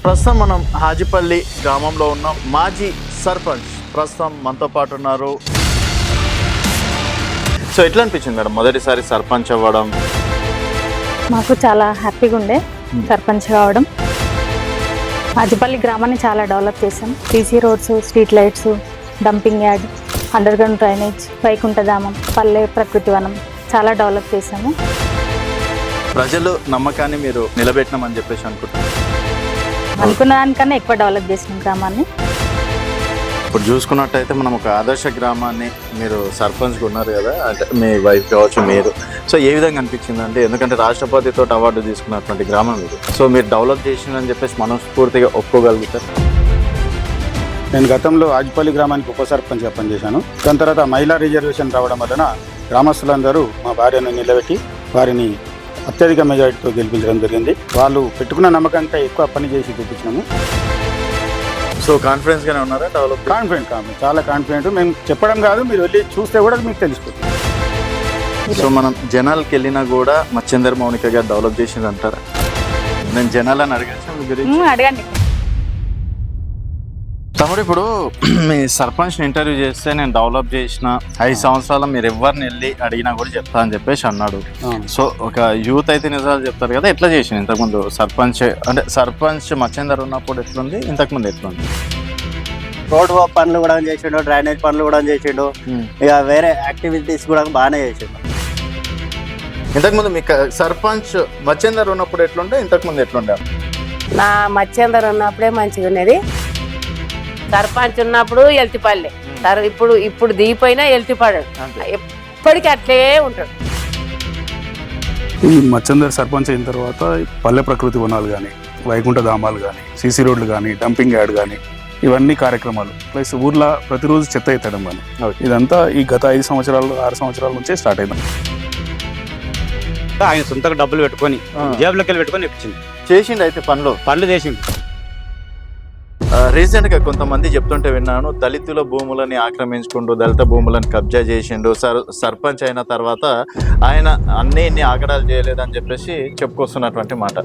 ప్రస్తుతం మనం హాజిపల్లి గ్రామంలో ఉన్నాం. మాజీ సర్పంచ్ ప్రస్తుతం మనతో పాటు ఉన్నారు. సో ఎట్లా అనిపించింది మేడం మొదటిసారి సర్పంచ్ అవ్వడం? మాకు చాలా హ్యాపీగా ఉండే సర్పంచ్ కావడం. హాజిపల్లి గ్రామాన్ని చాలా డెవలప్ చేసాం. CC roads, street lights, dumping yard, underground drainage, వైకుంఠధామం, పల్లె ప్రకృతి వనం చాలా డెవలప్ చేసాము. ప్రజలు నమ్మకాన్ని మీరు నిలబెట్టినామని చెప్పేసి అనుకుంటున్నాను. అనుకున్న దానికన్నా ఎక్కువ డెవలప్ చేసినాం గ్రామాన్ని. ఇప్పుడు చూసుకున్నట్టయితే మనం ఒక ఆదర్శ గ్రామాన్ని మీరు సర్పంచ్గా ఉన్నారు కదా, అంటే మీ వైఫ్ కావచ్చు మీరు. సో ఏ విధంగా అనిపించింది అంటే, ఎందుకంటే రాష్ట్రపతితో అవార్డు తీసుకున్నటువంటి గ్రామం ఇది. సో మీరు డెవలప్ చేసిందని చెప్పేసి మనస్ఫూర్తిగా ఒప్పుకోగలుగుతారు? నేను గతంలో హాజిపల్లి గ్రామానికి ఉప సర్పంచ్గా పనిచేశాను. దాని తర్వాత మహిళా రిజర్వేషన్ రావడం వలన గ్రామస్తులందరూ మా భార్యను నిలబెట్టి వారిని అత్యధిక మెజారిటీతో గెలిపించడం జరిగింది. వాళ్ళు పెట్టుకున్న నమ్మకంగా ఎక్కువ పని చేసి చూపించినాము. సో కాన్ఫిడెన్స్గానే ఉన్నారా? కాన్ఫిడెంట్ చాలా కాన్ఫిడెంట్. మేము చెప్పడం కాదు, మీరు వెళ్ళి చూస్తే కూడా మీకు తెలిసిపోతుంది. సో మనం జనాలకి వెళ్ళినా కూడా మచ్చేందర్ మౌనిక గారు డెవలప్ చేసింది అంటారా? నేను జనాలని అడిగాను మీ గురించి. అడగండి. తమ్ముడు, ఇప్పుడు మీ సర్పంచ్ని ఇంటర్వ్యూ చేస్తే నేను డెవలప్ చేసిన 5 సంవత్సరాలు మీరు ఎవరిని వెళ్ళి అడిగినా కూడా చెప్తా అని చెప్పేసి అన్నాడు. సో ఒక యూత్ అయితే నిజాలు చెప్తారు కదా, ఎట్లా చేసింది ఇంతకుముందు సర్పంచ్? అంటే సర్పంచ్ మచ్చేందర్ ఉన్నప్పుడు ఎట్లుంది, ఇంతకుముందు ఎట్లుంది? రోడ్ పనులు కూడా చేసిండు, డ్రైనేజ్ పనులు కూడా చేసిండు, ఇక వేరే యాక్టివిటీస్ కూడా బాగానే చేసిండు. ఇంతకుముందు మీకు సర్పంచ్ మచ్చేందర్ ఉన్నప్పుడు ఎట్లుంటే, ఇంతకుముందు ఎట్లుండే? నా మత్స్యందర్ ఉన్నప్పుడే మంచిగా ఉన్నది. సర్పంచ్ ఉన్నప్పుడు ఎల్తిపల్లె, ఇప్పుడు దిగిపోయినా ఎల్తిపడాడు, ఎప్పటికీ అట్లే ఉంటాడు. ఈ మచ్చందర్ సర్పంచ్ అయిన తర్వాత పల్లె ప్రకృతి వనాలు కానీ, వైకుంఠధామాలు కానీ, సీసీ రోడ్లు కానీ, డంపింగ్ యార్డ్ కానీ, ఇవన్నీ కార్యక్రమాలు ప్లస్ ఊర్లో ప్రతిరోజు చెత్త ఎత్తడం కానీ, ఇదంతా ఈ గత 5 సంవత్సరాలు 6 సంవత్సరాల నుంచే స్టార్ట్ అయింది. ఆయన సొంతగా డబ్బులు పెట్టుకొని జేబులోకి వెళ్ళి పెట్టుకొని ఇప్పించింది. చేసిండు అయితే పనులు చేసింది. రీసెంట్గా కొంతమంది చెప్తుంటే విన్నాను, దళితుల భూములని ఆక్రమించుకుంటూ దళిత భూములను కబ్జా చేసిండు. సర్పంచ్ అయిన తర్వాత ఆయన ఇన్ని ఆగడాలు చేయలేదని చెప్పేసి చెప్పుకొస్తున్నటువంటి మాట.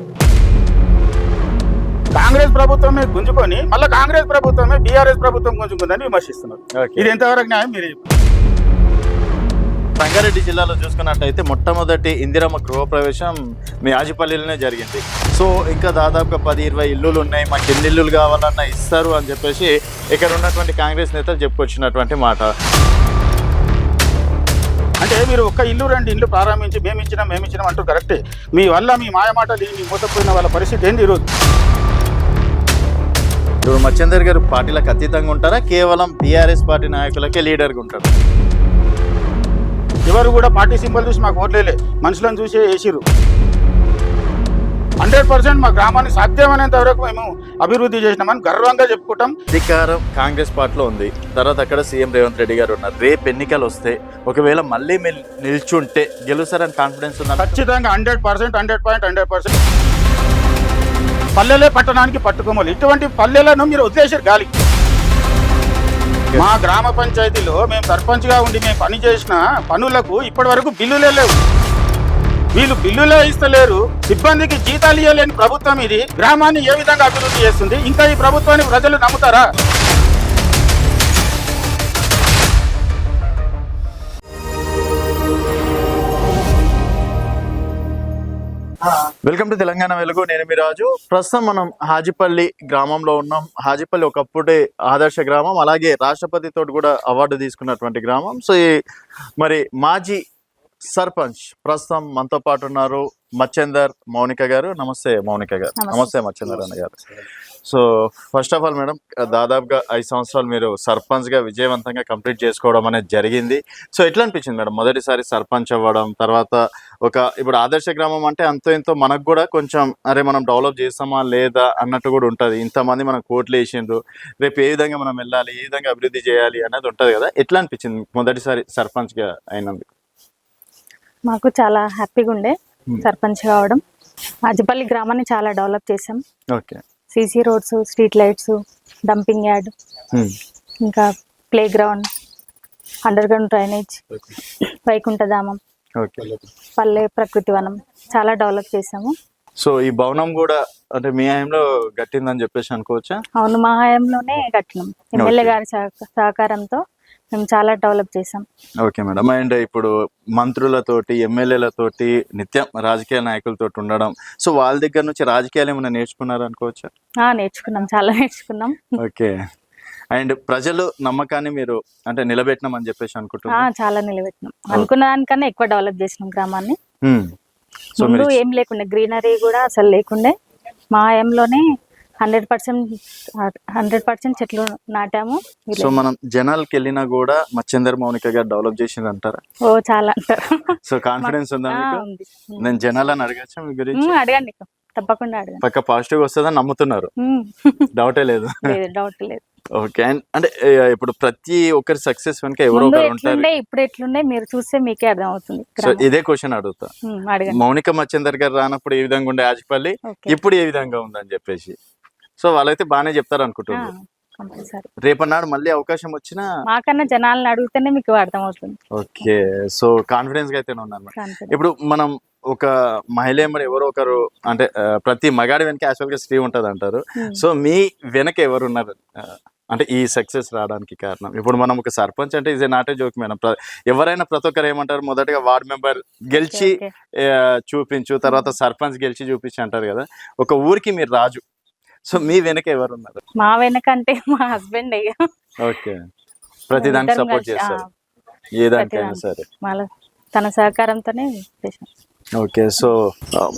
కాంగ్రెస్ ప్రభుత్వమే గుంజుకొని మళ్ళీ కాంగ్రెస్ ప్రభుత్వమే బీఆర్ఎస్ ప్రభుత్వం గుంజుకుందని విమర్శిస్తున్నారు. ఇది ఎంతవరకు న్యాయం? మీరు రంగారెడ్డి జిల్లాలో చూసుకున్నట్టయితే మొట్టమొదటి ఇందిరమ్మ గృహప్రవేశం మీ హాజిపల్లిలోనే జరిగింది. సో ఇంకా దాదాపుగా 10-20 ఇల్లులు ఉన్నాయి, మాకు ఎన్ని ఇల్లులు కావాలన్నా ఇస్తారు అని చెప్పేసి ఇక్కడ ఉన్నటువంటి కాంగ్రెస్ నేతలు చెప్పుకొచ్చినటువంటి మాట. అంటే మీరు ఒక్క ఇల్లు 2 ఇల్లు ప్రారంభించి మేమిచ్చినాం అంటూ కరెక్టే. మీ వల్ల మీ మాయమాటలు మీ మూతపోయిన వాళ్ళ పరిస్థితి ఏంది ఈరోజు? ఇప్పుడు మచ్చేందర్ గారు పార్టీలకు అతీతంగా ఉంటారా, కేవలం టీఆర్ఎస్ పార్టీ నాయకులకే లీడర్గా ఉంటారు? ఎవరు కూడా పార్టీ సింబల్ చూసి మాకు ఓట్లేలే, మనుషులను చూసి వేసిరు. 100% మా గ్రామాన్ని సాధ్యమైనంత వరకు మేము అభివృద్ధి చేసినామని గర్వంగా చెప్పుకుంటాం. అధికారం కాంగ్రెస్ పార్టీలో ఉంది, తర్వాత అక్కడ సీఎం రేవంత్ రెడ్డి గారు ఉన్నారు. రేపు ఎన్నికలు వస్తే ఒకవేళ మళ్ళీ మీరు నిల్చుంటే గెలుస్తారని కాన్ఫిడెన్స్ ఉన్నారు? ఖచ్చితంగా 100%. పల్లెలే పట్టణానికి పట్టుకోవాలి. ఇటువంటి పల్లెలను మీరు వదిలేసారు గాలి. మా గ్రామ పంచాయతీలో మేము సర్పంచ్గా ఉండి మేము పని చేసిన పనులకు ఇప్పటి వరకు బిల్లులే లేవు. వీళ్ళు బిల్లులే ఇస్తలేరు, సిబ్బందికి జీతాలు ఇవ్వలేని ప్రభుత్వం ఇది. గ్రామాన్ని ఏ విధంగా అభివృద్ధి చేస్తుంది? ఇంకా ఈ ప్రభుత్వాన్ని ప్రజలు నమ్ముతారా? వెల్కమ్ టు తెలంగాణ వెలుగు. నేను మీ రాజు. ప్రస్తుతం మనం హాజిపల్లి గ్రామంలో ఉన్నాం. హాజిపల్లి ఒకప్పుడే ఆదర్శ గ్రామం, అలాగే రాష్ట్రపతి తోటి కూడా అవార్డు తీసుకున్నటువంటి గ్రామం. సో మరి మాజీ సర్పంచ్ ప్రస్తుతం మనతో పాటు ఉన్నారు మచ్చేందర్ మౌనిక గారు. నమస్తే మౌనిక గారు. నమస్తే మచ్చేందర్ అన్న గారు. So first of all madam, దాదాపుగా 5 సంవత్సరాలు మీరు సర్పంచ్గా విజయవంతంగా కంప్లీట్ చేసుకోవడం అనేది జరిగింది. సో ఎట్లా అనిపించింది మేడం మొదటిసారి సర్పంచ్ అవ్వడం? తర్వాత ఇప్పుడు ఆదర్శ గ్రామం అంటే అంతో ఇంతో మనకు కూడా కొంచెం అరే మనం డెవలప్ చేస్తామా లేదా అన్నట్టు కూడా ఉంటుంది. ఇంతమంది మనం కోట్లు వేసిండ్రు, రేపు ఏ విధంగా మనం వెళ్ళాలి, ఏ విధంగా అభివృద్ధి చేయాలి అనేది ఉంటుంది కదా. ఎట్లా అనిపించింది మొదటిసారి సర్పంచ్గా అయినందుకు? మాకు చాలా హ్యాపీగా ఉండే సర్పంచ్ కావడం. హాజిపల్లి గ్రామాన్ని చాలా డెవలప్ చేసాం. Okay. CC roads, street lights, dumping yard, ఇంకా playground, underground drainage, వైకుంఠధామం, పల్లె ప్రకృతి వనం చాలా డెవలప్ చేసాము. సో ఈ భవనం కూడా అంటే మీ హయాంలో కట్టిందని చెప్పేసి అనుకోవచ్చా? అవును, మా హయాంలోనే కట్టినాం. ఎమ్మెల్యే గారి సహకారంతో మేము చాలా డెవలప్ చేసాం. Okay madam. అండ్ ఇప్పుడు మంత్రులతోటి ఎమ్మెల్యేలతోటి నిత్యం రాజకీయ నాయకులతోటి ఉండడం, సో వాళ్ళ దగ్గర నుంచి రాజకీయాలు ఏమైనా నేర్చుకున్నారు అనుకోవచ్చా? నేర్చుకున్నాం, చాలా నేర్చుకున్నాం. ఓకే. అండ్ ప్రజలు నమ్మకాన్ని మీరు అంటే నిలబెట్టినామని చెప్పేసి అనుకుంటున్నాను. చాలా నిలబెట్టినాం. అనుకున్న దానికన్నా ఎక్కువ డెవలప్ చేసినాం గ్రామాన్ని. సో ముందు ఏం లేకుండే, గ్రీనరీ కూడా అసలు లేకుండే. మా హయాంలోనే 100% చెట్లు నాటాము. సో మనం జనాలకి వెళ్ళినా కూడా మచ్చేందర్ మౌనిక గారు డెవలప్ చేసింది అంటారా? ఓ చాలా అంటారు. సో కాన్ఫిడెన్స్ ఉందా మీకు? ఉంది. నేను జనాలని అడగచ్చా మీ గురించి? అడగండి, తప్పకుండా అడగండి. పక్క పాజిటివ్ వస్తుందని నమ్ముతున్నారు, డౌటే లేదు. డౌట్ లేదు. ఓకే. అండ్ అంటే ఇప్పుడు ప్రతి ఒక్కరి సక్సెస్ వెనక ఎవరో ముందు ఒకరు ఉంటారు. ఎట్లుండే ఇప్పుడు ఎట్లుండే మీరు చూస్తే మీకే అర్థం అవుతుంది. సో ఇదే క్వశ్చన్ అడుగుతా, అడగండి. మౌనిక మచ్చేందర్ గారు రానప్పుడు ఏ విధంగా ఉండే ఆజిపల్లి, ఓకే. ఇప్పుడు ఏ విధంగా ఉందని చెప్పేసి. సో వాళ్ళైతే బాగానే చెప్తారు అనుకుంటున్నారు. కంపల్సరీ. రేపన్నాడు మళ్ళీ అవకాశం వచ్చినా మాకన్నా జనాలను అడిగితేనే మీకు అర్థం అవుతుంది. ఓకే. సో కాన్ఫిడెన్స్ గా అయితే ఉన్నాను. Confidence. ఇప్పుడు మనం ఒక మహిళ ఎంబడి ఎవరో ఒకరు అంటే ప్రతి మగాడి వెనక యాక్చువల్ గా స్త్రీ ఉంటది అంటారు. సో మీ వెనక ఎవరు ఉన్నారు అంటే ఈ సక్సెస్ రావడానికి కారణం? ఇప్పుడు మనం ఒక సర్పంచ్ అంటే ఇదే నాటే జోక్ మేడం. ఎవరైనా ప్రతి ఒక్కరు ఏమంటారు, మొదటగా వార్డ్ మెంబర్ గెలిచి ఓకే. చూపించు, తర్వాత సర్పంచ్ గెలిచి చూపించి అంటారు కదా. ఒక ఊరికి మీరు రాజు. సో మీ వెనక ఎవరు ఉన్నారు? మా వెనకంటే మా హస్బెండ్ ఓకే. ప్రతి దానికి సపోర్ట్ చేస్తారు, ఏ దానికైనా సరే. తన సహకారంతోనే చేసాం. ఓకే. సో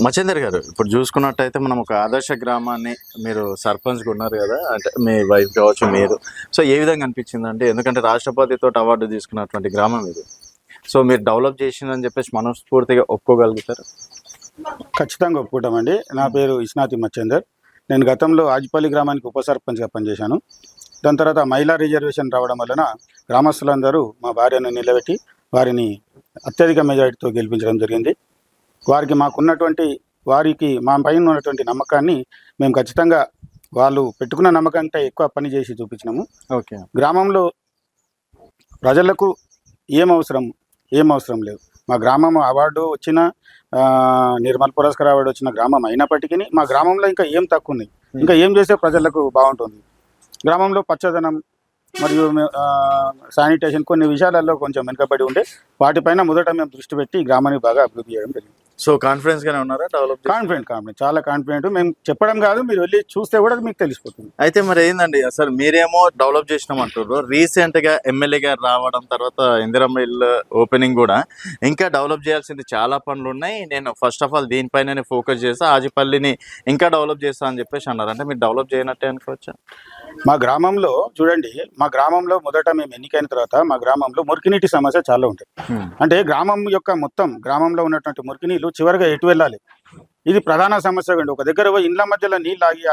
మచ్చేందర్ గారు, ఇప్పుడు చూసుకున్నట్టయితే మనం ఒక ఆదర్శ గ్రామాన్ని, మీరు సర్పంచ్గా ఉన్నారు కదా, అంటే మీ వైఫ్ కావచ్చు మీరు, సో ఏ విధంగా అనిపించింది అంటే, ఎందుకంటే రాష్ట్రపతితో అవార్డు తీసుకున్నటువంటి గ్రామం ఇది, సో మీరు డెవలప్ చేసిందని చెప్పేసి మనస్ఫూర్తిగా ఒప్పుకోగలుగుతారు? ఖచ్చితంగా ఒప్పుకుంటామండి. నా పేరు ఇస్నాతి మచ్చేందర్. నేను గతంలో ఆజిపల్లి గ్రామానికి ఉప సర్పంచ్గా పనిచేశాను. దాని తర్వాత మహిళా రిజర్వేషన్ రావడం వలన గ్రామస్తులందరూ మా భార్యను నిలబెట్టి వారిని అత్యధిక మెజారిటీతో గెలిపించడం జరిగింది. వారికి మా పైన ఉన్నటువంటి నమ్మకాన్ని మేము ఖచ్చితంగా వాళ్ళు పెట్టుకున్న నమ్మకం కంటే ఎక్కువ పని చేసి చూపించినాము. ఓకే. గ్రామంలో ప్రజలకు ఏం అవసరం లేదు. మా గ్రామం అవార్డు వచ్చిన నిర్మల్ పురస్కార్ అవార్డు వచ్చిన గ్రామం అయినప్పటికీ మా గ్రామంలో ఇంకా ఏం తక్కువ ఉన్నాయి, ఇంకా ఏం చేస్తే ప్రజలకు బాగుంటుంది. గ్రామంలో పచ్చదనం మరియు శానిటేషన్ కొన్ని విషయాలలో కొంచెం వెనుకబడి ఉండే వాటిపైన మొదట మేము దృష్టి పెట్టి గ్రామాన్ని బాగా అభివృద్ధి చేయడం జరిగింది. సో కాన్ఫిడెన్స్ గానే ఉన్నారా? డెవలప్ కాన్ఫిడెంట్ చాలా కాన్ఫిడెంట్. మేము చెప్పడం కాదు, మీరు వెళ్ళి చూస్తే కూడా మీకు తెలిసిపోతుంది. అయితే మరి ఏందండి, అసలు మీరేమో డెవలప్ చేసినాం అంటారు, రీసెంట్ గా ఎమ్మెల్యే గారు రావడం, తర్వాత ఇందిరమ్మ ఇల్లు ఓపెనింగ్ కూడా, ఇంకా డెవలప్ చేయాల్సింది చాలా పనులు ఉన్నాయి. నేను ఫస్ట్ ఆఫ్ ఆల్ దీనిపైన ఫోకస్ చేస్తా, ఆజిపల్లిని ఇంకా డెవలప్ చేస్తా అని చెప్పేసి అన్నారు. అంటే మీరు డెవలప్ చేయనట్టే అనుకోవచ్చా? మా గ్రామంలో చూడండి, మా గ్రామంలో మొదట మేము ఎన్నికైన తర్వాత మా గ్రామంలో మురికినీటి సమస్య చాలా ఉంటుంది. అంటే గ్రామం యొక్క మొత్తం గ్రామంలో ఉన్నటువంటి మురికినీళ్ళు చివరిగా ఎటు వెళ్ళాలి, ఇది ప్రధాన సమస్య. అండి ఒక దగ్గర ఇండ్ల మధ్యలో నీళ్ళు ఆగి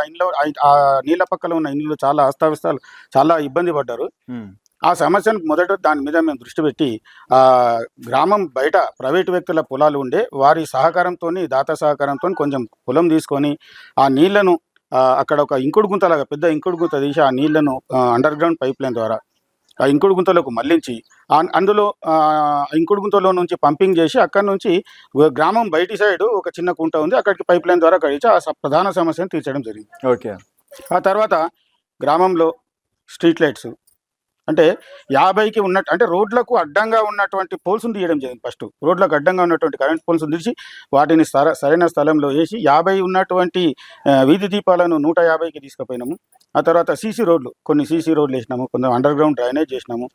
ఆ నీళ్ళ పక్కన ఉన్న ఇండ్లు చాలా అస్తవ్యస్తాలు, చాలా ఇబ్బంది పడ్డారు. ఆ సమస్యను మొదట దాని మీద మేము దృష్టి పెట్టి గ్రామం బయట ప్రైవేటు వ్యక్తుల పొలాలు ఉండే వారి సహకారంతో, దాత సహకారంతో కొంచెం పొలం తీసుకొని ఆ నీళ్లను అక్కడ ఒక ఇంకుడు గుంతలాగా పెద్ద ఇంకుడు గుంత తీసి ఆ నీళ్లను అండర్ గ్రౌండ్ పైప్ లైన్ ద్వారా ఆ ఇంకుడు గుంతలకు మళ్లించి అందులో ఇంకుడు గుంతలో నుంచి పంపింగ్ చేసి అక్కడ నుంచి గ్రామం బయటి సైడ్ ఒక చిన్న కుంట ఉంది, అక్కడికి పైప్ లైన్ ద్వారా కడిచి ఆ ప్రధాన సమస్యను తీర్చడం జరిగింది. ఓకే. ఆ తర్వాత గ్రామంలో స్ట్రీట్ లైట్స్ అంటే 50కి ఉన్నట్టు, అంటే రోడ్లకు అడ్డంగా ఉన్నటువంటి పోల్స్ని తీయడం జరిగింది. ఫస్ట్ రోడ్లకు అడ్డంగా ఉన్నటువంటి కరెంట్ పోల్స్ని తీసి వాటిని సరైన స్థలంలో వేసి 50 ఉన్నటువంటి వీధి దీపాలను 150కి తీసుకుపోయినాము. ఆ తర్వాత కొన్ని సీసీ రోడ్లు వేసినాము, కొంచెం అండర్ గ్రౌండ్ డ్రైనేజ్ చేసినాము.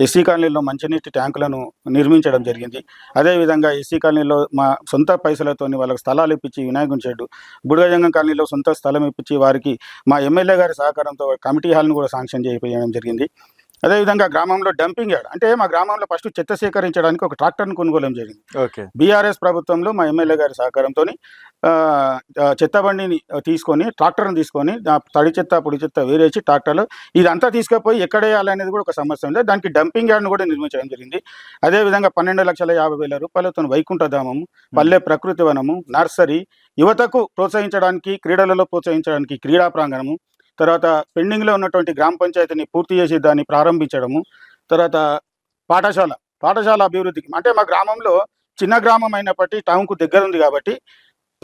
ఎస్సీ కాలనీలో మంచినీటి ట్యాంకులను నిర్మించడం జరిగింది. అదేవిధంగా ఎస్సీ కాలనీలో మా సొంత పైసలతో వాళ్ళకి స్థలాలు ఇప్పించి వినాయకుని షెడ్డు, బుడగజంగం కాలనీలో సొంత స్థలం ఇప్పించి వారికి మా ఎమ్మెల్యే గారి సహకారంతో కమిటీ హాల్ను కూడా శాంక్షన్ చేయడం జరిగింది. అదేవిధంగా గ్రామంలో డంపింగ్ యార్డ్, అంటే మా గ్రామంలో ఫస్ట్ చెత్త సేకరించడానికి ఒక ట్రాక్టర్ను కొనుగోలు జరిగింది. ఓకే. బీఆర్ఎస్ ప్రభుత్వంలో మా ఎమ్మెల్యే గారి సహకారంతో చెత్త బండిని ట్రాక్టర్ని తీసుకొని తడి చెత్త పొడి చెత్త వేరేసి ట్రాక్టర్లో ఇదంతా తీసుకుపోయి ఎక్కడ వేయాలనేది కూడా ఒక సమస్య ఉంది. దానికి డంపింగ్ యార్డ్ను కూడా నిర్మించడం జరిగింది. అదేవిధంగా 12,50,000 రూపాయలతో వైకుంఠధామము, పల్లె ప్రకృతి వనము, నర్సరీ, యువతకు ప్రోత్సహించడానికి, క్రీడలలో ప్రోత్సహించడానికి క్రీడా ప్రాంగణము, తర్వాత పెండింగ్లో ఉన్నటువంటి గ్రామ పంచాయతీని పూర్తి చేసి దాన్ని ప్రారంభించడము, తర్వాత పాఠశాల అభివృద్ధికి, అంటే మా గ్రామంలో చిన్న గ్రామం అయినప్పటికీ టౌన్కు దగ్గర ఉంది కాబట్టి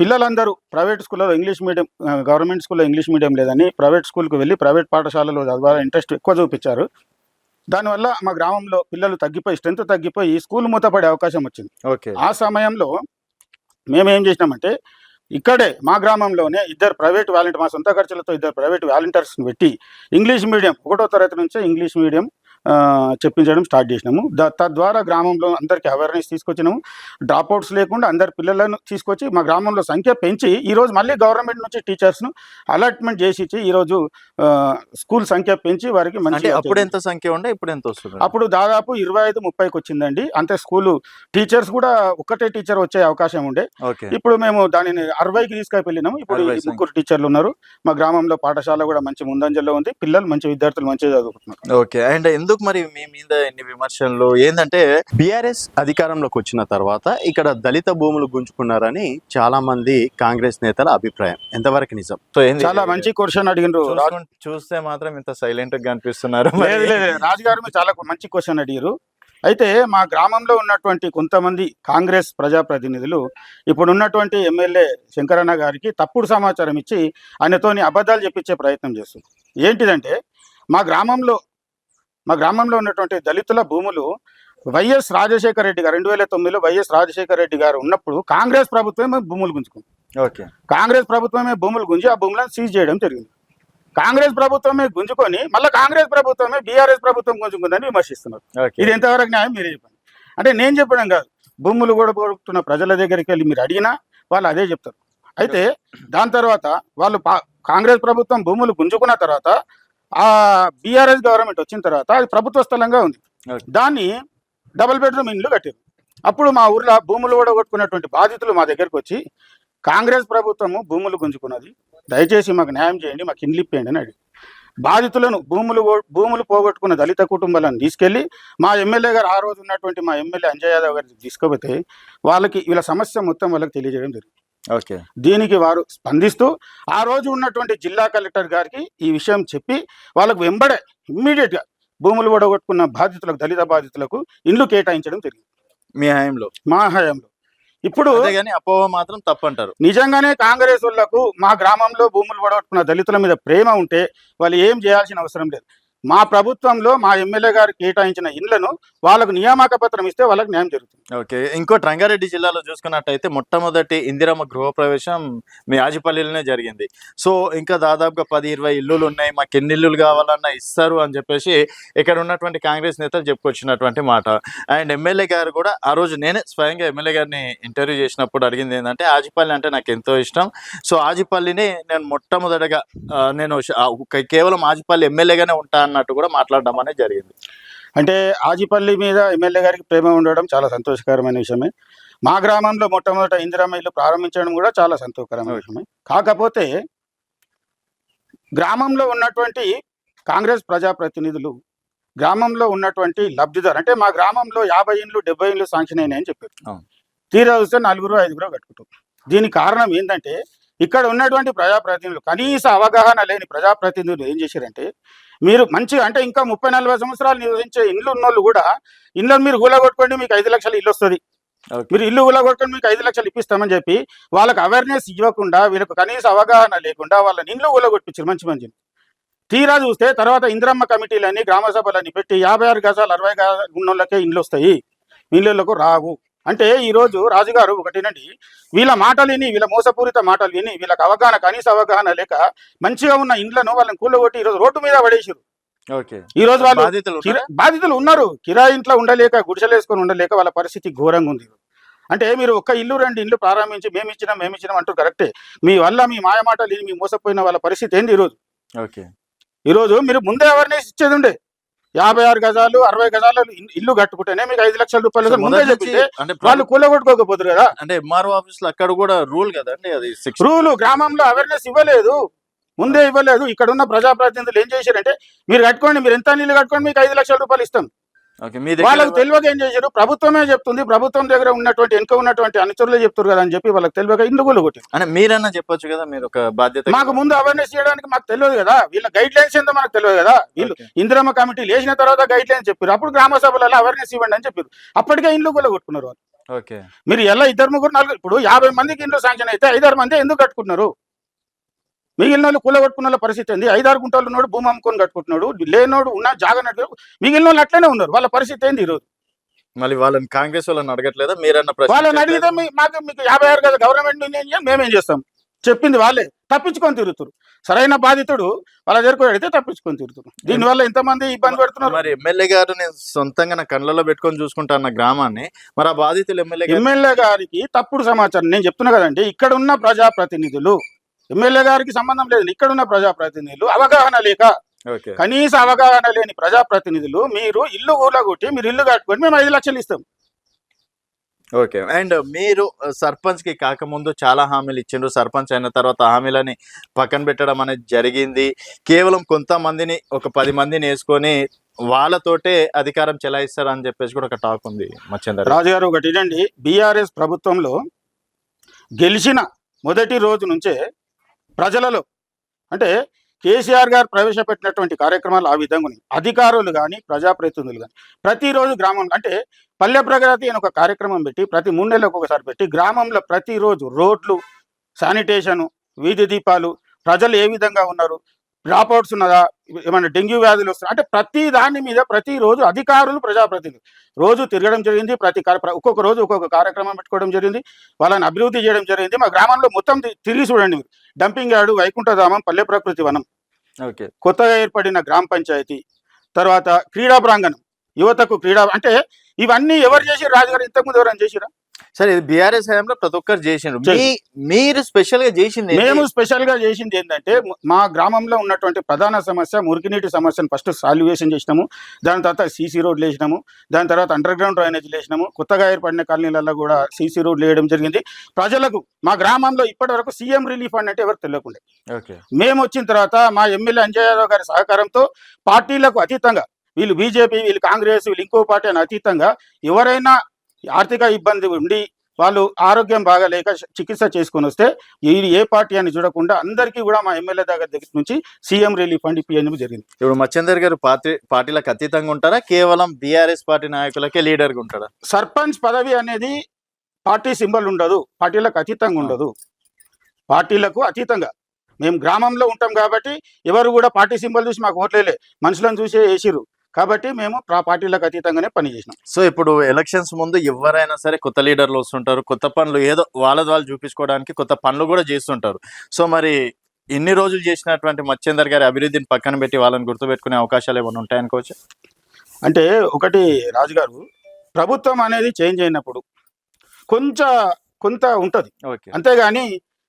పిల్లలందరూ ప్రైవేట్ స్కూల్లో ఇంగ్లీష్ మీడియం, గవర్నమెంట్ స్కూల్లో ఇంగ్లీష్ మీడియం లేదని ప్రైవేట్ స్కూల్కి వెళ్ళి ప్రైవేట్ పాఠశాలలో చదవాలని ఇంట్రెస్ట్ ఎక్కువ చూపించారు. దానివల్ల మా గ్రామంలో పిల్లలు తగ్గిపోయి, స్ట్రెంత్ తగ్గిపోయి స్కూల్ మూతపడే అవకాశం వచ్చింది. ఓకే. ఆ సమయంలో మేమేం చేసినామంటే ఇక్కడే మా గ్రామంలోనే ఇద్దరు ప్రైవేట్ వాలంటీర్, మా సొంత ఖర్చులతో ఇద్దరు ప్రైవేట్ వాలంటీర్స్ని పెట్టి ఇంగ్లీష్ మీడియం 1వ తరగతి నుంచే ఇంగ్లీష్ మీడియం చెప్పించడం స్టార్ట్ చేసినాము. తద్వారా గ్రామంలో అందరికీ అవేర్నెస్ తీసుకొచ్చినాము. డ్రాప్అవుట్స్ లేకుండా అందరి పిల్లలను తీసుకొచ్చి మా గ్రామంలో సంఖ్య పెంచి ఈరోజు మళ్ళీ గవర్నమెంట్ నుంచి టీచర్స్ను అలాట్మెంట్ చేసి ఇచ్చి ఈరోజు స్కూల్ సంఖ్య పెంచి వారికి అంటే మంచి అప్పుడు ఎంత సంఖ్య ఉండే, ఇప్పుడు ఎంత వస్తుంది? అప్పుడు దాదాపు 25-30కి వచ్చిందండి. అంతే స్కూలు టీచర్స్ కూడా ఒకటే టీచర్ వచ్చే అవకాశం ఉండే. ఓకే. ఇప్పుడు మేము దానిని 60కి తీసుకెళ్ళినాము. ఇప్పుడు 60 ముగ్గురు టీచర్లు ఉన్నారు. మా గ్రామంలో పాఠశాల కూడా మంచి ముందంజలో ఉంది. పిల్లలు మంచి విద్యార్థులు మంచిగా చదువుకుంటున్నారు. ఓకే. అండ్ ఎందుకు మరి మీ మీద ఎన్ని విమర్శలు? ఏంటంటే బీఆర్ఎస్ అధికారంలోకి వచ్చిన తర్వాత ఇక్కడ దళిత భూములు గుంజుకున్నారని చాలా మంది కాంగ్రెస్ నేతల అభిప్రాయం. ఎంతవరకు నిజం? సో ఏంది చాలా మంచి క్వశ్చన్ అడిగినారు. చూస్తే మాత్రం ఇంత సైలెంట్ గా కనిపిస్తున్నారు. లేదు లేదు, రాజుగారు మీరు చాలా మంచి క్వశ్చన్ అడిగారు. అయితే మా గ్రామంలో ఉన్నటువంటి కొంతమంది కాంగ్రెస్ ప్రజాప్రతినిధులు ఇప్పుడు ఉన్నటువంటి ఎమ్మెల్యే శంకరన్న గారికి తప్పుడు సమాచారం ఇచ్చి ఆయనతోని అబద్ధాలు చెప్పించే ప్రయత్నం చేస్తారు. ఏంటిదంటే మా గ్రామంలో ఉన్నటువంటి దళితుల భూములు వైఎస్ రాజశేఖర రెడ్డి గారు 2009లో వైఎస్ రాజశేఖర రెడ్డి గారు ఉన్నప్పుడు కాంగ్రెస్ ప్రభుత్వమే భూములు గుంజుకుంది. ఓకే. కాంగ్రెస్ ప్రభుత్వమే భూములు గుంజి ఆ భూములను సీజ్ చేయడం జరిగింది. కాంగ్రెస్ ప్రభుత్వమే గుంజుకొని మళ్ళీ కాంగ్రెస్ ప్రభుత్వమే బీఆర్ఎస్ ప్రభుత్వం గుంజుకుందని విమర్శిస్తున్నారు. ఇది ఎంతవరకు న్యాయం మీరే చెప్పండి. అంటే నేను చెప్పడం కాదు, భూములు కూడా పోగొట్టుకున్న ప్రజల దగ్గరికి వెళ్ళి మీరు అడిగినా వాళ్ళు అదే చెప్తారు. అయితే దాని తర్వాత వాళ్ళు కాంగ్రెస్ ప్రభుత్వం భూములు గుంజుకున్న తర్వాత ఆ బీఆర్ఎస్ గవర్నమెంట్ వచ్చిన తర్వాత అది ప్రభుత్వ స్థలంగా ఉంది. దాన్ని డబుల్ బెడ్రూమ్ ఇండ్లు కట్టారు. అప్పుడు మా ఊర్లో భూములు కూడా కొట్టుకున్నటువంటి బాధితులు మా దగ్గరకు వచ్చి కాంగ్రెస్ ప్రభుత్వము భూములు గుంజుకున్నది, దయచేసి మాకు న్యాయం చేయండి, మాకు ఇండ్లు ఇప్పేయండి అని అడిగి బాధితులను భూములు పోగొట్టుకున్న దళిత కుటుంబాలను తీసుకెళ్లి మా ఎమ్మెల్యే గారు ఆ రోజు ఉన్నటువంటి మా ఎమ్మెల్యే అంజయ్ యాదవ్ గారికి తీసుకుపోతే వాళ్ళకి వీళ్ళ సమస్య మొత్తం వాళ్ళకి తెలియజేయడం జరిగింది. ఓకే. దీనికి వారు స్పందిస్తూ ఆ రోజు ఉన్నటువంటి జిల్లా కలెక్టర్ గారికి ఈ విషయం చెప్పి వాళ్ళకు వెంబడే ఇమ్మీడియట్ గా భూములు పోగొట్టుకున్న బాధితులకు, దళిత బాధితులకు ఇండ్లు కేటాయించడం జరిగింది మీ హయాంలో? మా హయాంలో. ఇప్పుడు అపోహ మాత్రం తప్పంటారు. నిజంగానే కాంగ్రెస్ వాళ్లకు మా గ్రామంలో భూములు పోగొట్టుకున్న దళితుల మీద ప్రేమ ఉంటే వాళ్ళు ఏం చేయాల్సిన అవసరం లేదు. మా ప్రభుత్వంలో మా ఎమ్మెల్యే గారు కేటాయించిన ఇండ్లను వాళ్ళకు నియామక పత్రం ఇస్తే వాళ్ళకి న్యాయం జరుగుతుంది. ఓకే. ఇంకోటి రంగారెడ్డి జిల్లాలో చూసుకున్నట్టయితే మొట్టమొదటి ఇందిరమ్మ గృహప్రవేశం మీ ఆజిపల్లిలోనే జరిగింది. సో ఇంకా దాదాపుగా 10-20 ఇల్లులు ఉన్నాయి, మాకు ఎన్ని ఇల్లులు కావాలన్నా ఇస్తారు అని చెప్పేసి ఇక్కడ ఉన్నటువంటి కాంగ్రెస్ నేతలు చెప్పుకొచ్చినటువంటి మాట. అండ్ ఎమ్మెల్యే గారు కూడా ఆ రోజు నేనే స్వయంగా ఎమ్మెల్యే గారిని ఇంటర్వ్యూ చేసినప్పుడు అడిగింది ఏంటంటే ఆజిపల్లి అంటే నాకు ఎంతో ఇష్టం, సో ఆజిపల్లిని నేను మొట్టమొదటిగా నేను కేవలం ఆజిపల్లి ఎమ్మెల్యేగానే ఉంటా అన్నట్టు కూడా మాట్లాడడం అనేది జరిగింది. అంటే ఆజిపల్లి మీద ఎమ్మెల్యే గారికి ప్రేమ ఉండడం చాలా సంతోషకరమైన విషయమే. మా గ్రామంలో మొట్టమొదట ఇందిరమ్మ ఇల్లు ప్రారంభించడం కూడా చాలా సంతోషకరమైన విషయమే. కాకపోతే గ్రామంలో ఉన్నటువంటి కాంగ్రెస్ ప్రజాప్రతినిధులు, గ్రామంలో ఉన్నటువంటి లబ్ధిదారు, అంటే మా గ్రామంలో 50 ఇండ్లు 70 ఇండ్లు శాంక్షన్ అయినాయని చెప్పారు. తీరా చూస్తే 4-5 కట్టుకుంటారు. దీనికి కారణం ఏంటంటే ఇక్కడ ఉన్నటువంటి ప్రజాప్రతినిధులు, కనీస అవగాహన లేని ప్రజాప్రతినిధులు ఏం చేశారంటే మీరు మంచిగా అంటే ఇంకా 30-40 సంవత్సరాలు నివసించే ఇండ్లు ఉన్నోళ్ళు కూడా ఇళ్ళని మీరు కూలగొట్టుకోండి మీకు 5 లక్షలు ఇల్లు వస్తుంది, మీరు ఇల్లు కూలగొట్టుకొని మీకు 5 లక్షలు ఇప్పిస్తామని చెప్పి వాళ్ళకి అవేర్నెస్ ఇవ్వకుండా, వీళ్ళకు కనీస అవగాహన లేకుండా వాళ్ళని ఇండ్లు కూలగొట్టించారు మంచిని. తీరా చూస్తే తర్వాత ఇందిరమ్మ కమిటీలని, గ్రామ సభలని పెట్టి 56 గజాలు 60 గజాలు ఉన్నోళ్ళకే ఇండ్లు వస్తాయి, ఇళ్ళకు రావు అంటే ఈరోజు రాజుగారు ఒకటినండి, వీళ్ళ మాటలు విని, వీళ్ళ మోసపూరిత మాటలు విని, వీళ్ళకి అవగాహన, కనీస అవగాహన లేక మంచిగా ఉన్న ఇండ్లను వాళ్ళని కూలగొట్టి ఈరోజు రోడ్డు మీద పడేసారు. ఈ రోజు వాళ్ళు బాధితులు ఉన్నారు, కిరాయి ఇంట్లో ఉండలేక, గుడిసెలు వేసుకొని ఉండలేక వాళ్ళ పరిస్థితి ఘోరంగా ఉంది. అంటే మీరు ఒక్క ఇల్లు 2 ఇండ్లు ప్రారంభించి మేమిచ్చినాం అంటూ కరెక్టే, మీ వల్ల మీ మాయ మాటలు విని మీ మోసపోయిన వాళ్ళ పరిస్థితి ఏంది ఈరోజు? ఈరోజు మీరు ముందే అవేర్నెస్ ఇచ్చేది ఉండే, 56 గజాలు 60 గజాలు ఇల్లు కట్టుకుంటేనే మీకు 5 లక్షల రూపాయలు ముందే చెప్తే వాళ్ళు కూలగొట్టుకోకపోతారు కదా. అంటే ఎంఆర్ఓ ఆఫీస్ లో అక్కడ కూడా రూల్ కదండి, అది రూల్ గ్రామంలో అవేర్నెస్ ఇవ్వలేదు, ముందే ఇవ్వలేదు. ఇక్కడ ఉన్న ప్రజాప్రతినిధులు ఏం చేశారంటే మీరు కట్టుకోండి, మీరు ఎంత నీళ్ళు కట్టుకోండి మీకు 5 లక్షల రూపాయలు ఇస్తాం. వాళ్ళకి తెలియక ఏం చేశారు, ప్రభుత్వమే చెప్తుంది, ప్రభుత్వం దగ్గర ఉన్నటువంటి వెనుక ఉన్నటువంటి అనుచరులే చెప్తారు కదా అని చెప్పి వాళ్ళకి తెలియక ఇండ్లు కూలగొట్టారు. అంటే మీరన్నా చెప్పొచ్చు కదా, మీరు ఒక బాధ్యత. మాకు ముందు అవేర్నెస్ చేయడానికి మాకు తెలియదు కదా, వీళ్ళ గైడ్ లైన్స్ ఏందో మనకు తెలియదు కదా. వీళ్ళు ఇందిరమ్మ కమిటీ వేసిన తర్వాత గైడ్ లైన్స్ చెప్పారు, అప్పుడు గ్రామ సభలలో అవేర్నెస్ ఇవ్వండి అని చెప్పారు, అప్పటికే ఇండ్లు కూలగొట్టుకున్నారు వాళ్ళు. ఓకే. మీరు ఎలా 2-3-4 ఇప్పుడు 50 మందికి ఇండ్లు శాంక్షన్ అయితే 5-6 మంది ఎందుకు కట్టుకుంటున్నారు? మిగిలిన వాళ్ళు కూలగొట్టుకున్న వాళ్ళ పరిస్థితి ఏంది? 5-6 గుంటలు ఉన్నాడు భూమి అమ్ముకొని కట్టుకుంటున్నాడు, లేనోడు ఉన్న జాగనట్టు మిగిలిన వాళ్ళు అట్లనే ఉన్నారు. వాళ్ళ పరిస్థితి ఏంది ఈరోజు? మళ్ళీ వాళ్ళని కాంగ్రెస్ వాళ్ళని అడగట్లేదా మీరన్న వాళ్ళని అడిగితే మీకు 56 కదా గవర్నమెంట్ నిర్ణయం మేమేం చేస్తాం? చెప్పింది వాళ్ళే తప్పించుకొని తిరుగుతారు. సరైన బాధితుడు వాళ్ళ దగ్గరకు అడిగితే తప్పించుకొని తిరుగుతున్నారు. దీనివల్ల ఎంతమంది ఇబ్బంది పడుతున్నారు. మరి ఎమ్మెల్యే గారు నేను సొంతంగా నా కళ్ళలో పెట్టుకొని చూసుకుంటా అన్న గ్రామాన్ని మరి ఆ బాధితులు ఎమ్మెల్యే గారికి తప్పుడు సమాచారం నేను చెప్తున్నా కదండి. ఇక్కడ ఉన్న ప్రజాప్రతినిధులు ఎమ్మెల్యే గారికి సంబంధం లేదు. ఇక్కడ ఉన్న ప్రజాప్రతినిధులు అవగాహన లేక, కనీస అవగాహన లేని ప్రజాప్రతినిధులు మీరు ఇల్లు ఊళ్ళగొట్టి మీరు ఇల్లు కట్టుకొని మేము 5 లక్షలు ఇస్తాం. ఓకే. అండ్ మీరు సర్పంచ్ కి కాకముందు చాలా హామీలు ఇచ్చిండ్రు, సర్పంచ్ అయిన తర్వాత హామీలని పక్కన పెట్టడం అనేది జరిగింది. కేవలం కొంతమందిని ఒక 10 మందిని వేసుకొని వాళ్ళతోటే అధికారం చెలాయిస్తారు అని చెప్పేసి కూడా ఒక టాక్ ఉంది. మచ్చేందర్ రాజు గారు ఒకటి ఇదండి, బీఆర్ఎస్ ప్రభుత్వంలో గెలిచిన మొదటి రోజు నుంచే ప్రజలలో అంటే కేసీఆర్ గారు ప్రవేశపెట్టినటువంటి కార్యక్రమాలు ఆ విధంగా ఉన్నాయి. అధికారులు కానీ ప్రజాప్రతినిధులు కానీ ప్రతిరోజు గ్రామంలో అంటే పల్లె ప్రగతి అని ఒక కార్యక్రమం పెట్టి ప్రతి 3 నెలలకు ఒకసారి పెట్టి గ్రామంలో ప్రతిరోజు రోడ్లు, శానిటేషను, వీధి దీపాలు, ప్రజలు ఏ విధంగా ఉన్నారు, డ్రాప్అవుట్స్ ఉన్నదా, ఏమైనా డెంగ్యూ వ్యాధులు వస్తున్నాయి అంటే ప్రతి దాని మీద ప్రతిరోజు అధికారులు ప్రజాప్రతినిధులు రోజు తిరగడం జరిగింది. ఒక్కొక్క రోజు ఒక్కొక్క కార్యక్రమం పెట్టుకోవడం జరిగింది. వాళ్ళని అభివృద్ధి చేయడం జరిగింది. మా గ్రామంలో మొత్తం తిరిగి చూడండి మీరు. డంపింగ్ యార్డు, వైకుంఠధామం, పల్లె ప్రకృతి వనం, కొత్తగా ఏర్పడిన గ్రామ పంచాయతీ, తర్వాత క్రీడా ప్రాంగణం, యువతకు క్రీడా అంటే ఇవన్నీ ఎవరు చేసిరు? రాజుగారు ఇంతకుముందు ఎవరైనా చేసిరా? సరే, ఇది బీఆర్ఎస్ హయాంలో ప్రతి ఒక్కరు చేసిండ్రు. మీరు స్పెషల్ గా చేసింది? మేము స్పెషల్ గా చేసింది ఏంటంటే మా గ్రామంలో ఉన్నటువంటి ప్రధాన సమస్య మురికినీటి సమస్యను ఫస్ట్ సాల్యువేషన్ చేసినాము. దాని తర్వాత సీసీ రోడ్లు వేసినాము. దాని తర్వాత అండర్ గ్రౌండ్ డ్రైనేజీలు వేసినాము. కొత్తగా ఏర్పడిన కాలనీలలో కూడా సీసీ రోడ్లు వేయడం జరిగింది. ప్రజలకు మా గ్రామంలో ఇప్పటి వరకు సీఎం రిలీఫ్ ఫండ్ అంటే ఎవరు తెలియకుండా మేము వచ్చిన తర్వాత మా ఎమ్మెల్యే అంజయ్ యాదవ్ గారి సహకారంతో పార్టీలకు అతీతంగా వీళ్ళు బీజేపీ, వీళ్ళు కాంగ్రెస్, వీళ్ళు ఇంకో పార్టీ అని అతీతంగా ఎవరైనా ఆర్థిక ఇబ్బంది ఉండి వాళ్ళు ఆరోగ్యం బాగాలేక చికిత్స చేసుకొని వస్తే ఏ పార్టీ అని చూడకుండా అందరికీ కూడా మా ఎమ్మెల్యే దగ్గర నుంచి సీఎం రిలీఫ్ ఫండ్ ఇప్పించడం జరిగింది. ఇప్పుడు మచ్చేందర్ గారు పార్టీలకు అతీతంగా ఉంటారా, కేవలం బీఆర్ఎస్ పార్టీ నాయకులకే లీడర్గా ఉంటారా? సర్పంచ్ పదవి అనేది పార్టీ సింబల్ ఉండదు, పార్టీలకు అతీతంగా ఉండదు. పార్టీలకు అతీతంగా మేము గ్రామంలో ఉంటాం కాబట్టి ఎవరు కూడా పార్టీ సింబల్ చూసి మాకు ఓట్లేలే, మనుషులను చూసే వేసిరు కాబట్టి మేము పార్టీలకు అతీతంగానే పనిచేసినాం. సో ఇప్పుడు ఎలక్షన్స్ ముందు ఎవరైనా సరే కొత్త లీడర్లు వస్తుంటారు, కొత్త పనులు ఏదో వాళ్ళు చూపించుకోవడానికి కొత్త పనులు కూడా చేస్తుంటారు. సో మరి ఇన్ని రోజులు చేసినటువంటి మచ్చేందర్ గారి అభివృద్ధిని పక్కన పెట్టి వాళ్ళని గుర్తుపెట్టుకునే అవకాశాలు ఏమైనా ఉంటాయనుకోవచ్చు? అంటే ఒకటి రాజుగారు, ప్రభుత్వం అనేది చేంజ్ అయినప్పుడు కొంత ఉంటుంది, అంతేగాని